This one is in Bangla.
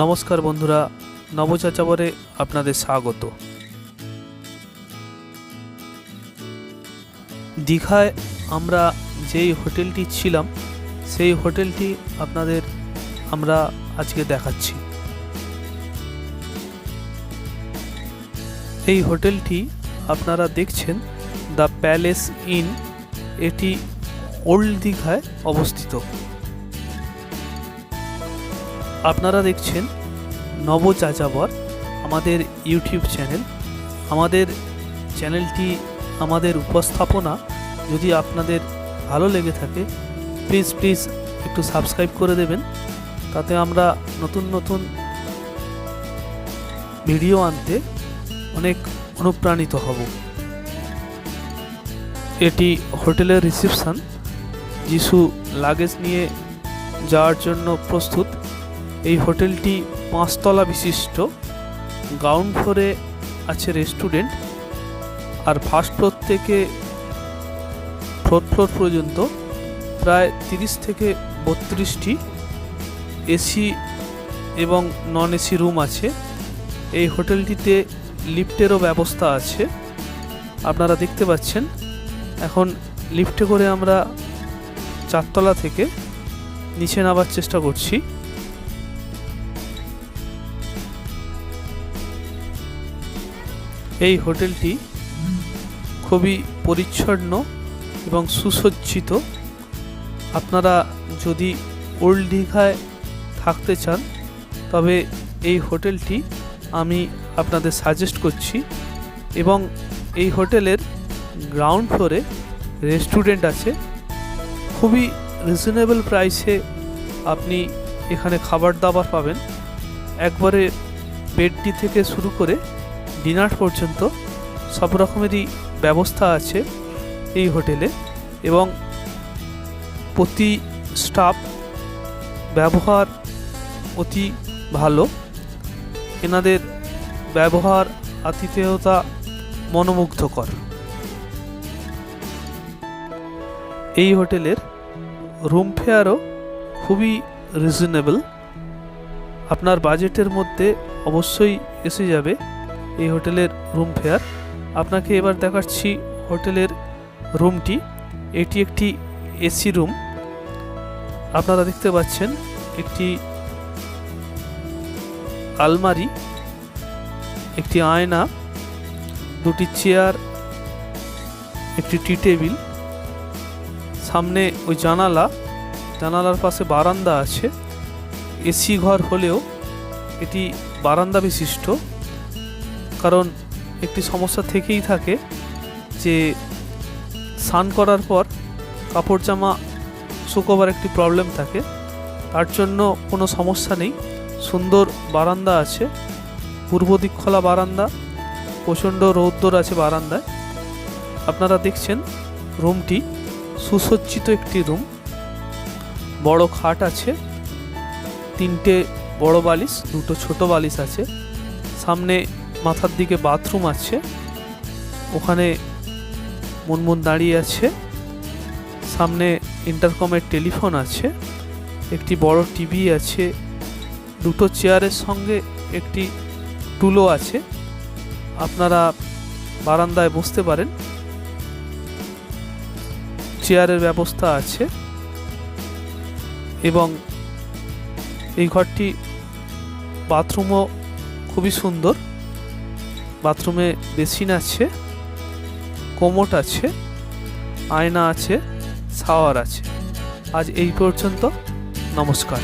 নমস্কার বন্ধুরা, নবযাযাবরে আপনাদের স্বাগত। দীঘায় আমরা যেই হোটেলটি ছিলাম সেই হোটেলটি আপনাদের আমরা আজকে দেখাচ্ছি। এই হোটেলটি আপনারা দেখছেন দ্য প্যালেস ইন, এটি ওল্ড দীঘায় অবস্থিত। আপনারা দেখছেন নবযাযাবর আমাদের ইউটিউব চ্যানেল। আমাদের চ্যানেলটি, আমাদের উপস্থাপনা যদি আপনাদের ভালো লেগে থাকে প্লিজ একটু সাবস্ক্রাইব করে দেবেন, তাতে আমরা নতুন নতুন ভিডিও আনতে অনেক অনুপ্রাণিত হব। এটি হোটেলের রিসেপশন। যিশু লাগেজ নিয়ে যাওয়ার জন্য প্রস্তুত। এই হোটেলটি 5 তলা বিশিষ্ট। গ্রাউন্ড ফ্লোরে আছে রেস্টুরেন্ট, আর ফার্স্ট ফ্লোর থেকে 4th ফ্লোর পর্যন্ত প্রায় 30 থেকে 32টি এসি এবং নন এসি রুম আছে। এই হোটেলটিতে লিফটেরও ব্যবস্থা আছে, আপনারা দেখতে পাচ্ছেন। এখন লিফটে করে আমরা 4 তলা থেকে নিচে নামার চেষ্টা করছি। এই হোটেলটি খুবই পরিচ্ছন্ন এবং সুসজ্জিত। আপনারা যদি ওল্ড দীঘায় থাকতে চান তবে এই হোটেলটি আমি আপনাদের সাজেস্ট করছি। এবং এই হোটেলের গ্রাউন্ড ফ্লোরে রেস্টুরেন্ট আছে। খুবই রিজনেবল প্রাইসে আপনি এখানে খাবার দাবার পাবেন। একবারে বেডটি থেকে শুরু করে ডিনার পর্যন্ত সব রকমেরই ব্যবস্থা আছে এই হোটেলে। এবং প্রতি স্টাফ ব্যবহার অতি ভালো। এনাদের ব্যবহার, আতিথেয়তা মনোমুগ্ধকর। এই হোটেলের রুম ফেয়ারও খুবই রিজনেবল। আপনার বাজেটের মধ্যে অবশ্যই এসে যাবে এই হোটেলের রুম ফেয়ার। আপনাকে এবার দেখাচ্ছি হোটেলের রুমটি। এটি একটি এসি রুম। আপনারা দেখতে পাচ্ছেন একটি আলমারি, একটি আয়না, 2টি চেয়ার, একটি টি টেবিল, সামনে ওই জানালার পাশে বারান্দা আছে। এসি ঘর হলেও এটি বারান্দা বিশিষ্ট, কারণ একটি সমস্যা থেকেই থাকে যে স্নান করার পর কাপড় জামা শুকোবার একটি প্রবলেম থাকে। তার জন্য কোনো সমস্যা নেই, সুন্দর বারান্দা আছে। পূর্ব দিক খোলা বারান্দা, প্রচণ্ড রৌদ্র আছে বারান্দায়। আপনারা দেখছেন রুমটি সুসজ্জিত একটি রুম। বড় খাট আছে, 3টে বড় বালিশ, 2টো ছোট বালিশ আছে। সামনে মাথার দিকে বাথরুম আছে, ওখানে মুনমুন দাঁড়িয়ে আছে। সামনে ইন্টারকমের টেলিফোন আছে, একটি বড় টিভি আছে, 2টো চেয়ারের সঙ্গে একটি টুলও আছে। আপনারা বারান্দায় বসতে পারেন, চেয়ারের ব্যবস্থা আছে। এবং এই ঘরটি বাথরুমও খুবই সুন্দর। বাথরুমে বেসিন আছে, কোমোট আছে, আয়না আছে, শাওয়ার আছে। আজ এই পর্যন্ত। নমস্কার।